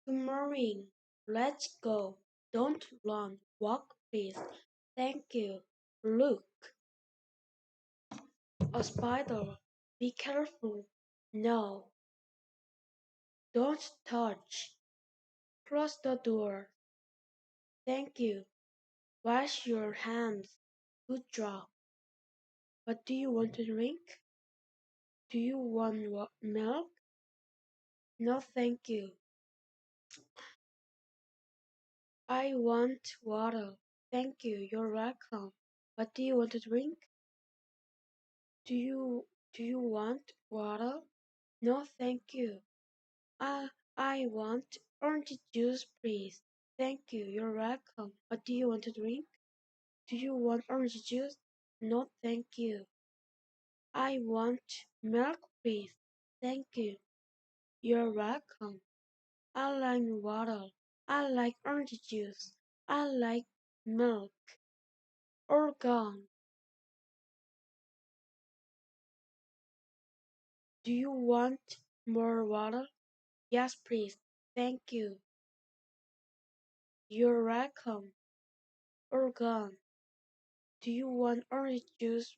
Good morning. Let's go. Don't run. Walk, please. Thank you. Look. A spider. Be careful. No. Don't touch. Close the door. Thank you. Wash your hands. Good job. What do you want to drink? Do you want milk? No, thank you. I want water. Thank you. You're welcome. What do you want to drink? Do you want water? No, thank you. I want orange juice, please. Thank you. You're welcome. What do you want to drink? Do you want orange juice? No, thank you. I want milk, please. Thank you. You're welcome. I like water. I like orange juice. I like milk. All gone. Do you want more water? Yes, please. Thank you. You're welcome. All gone. Do you want orange juice,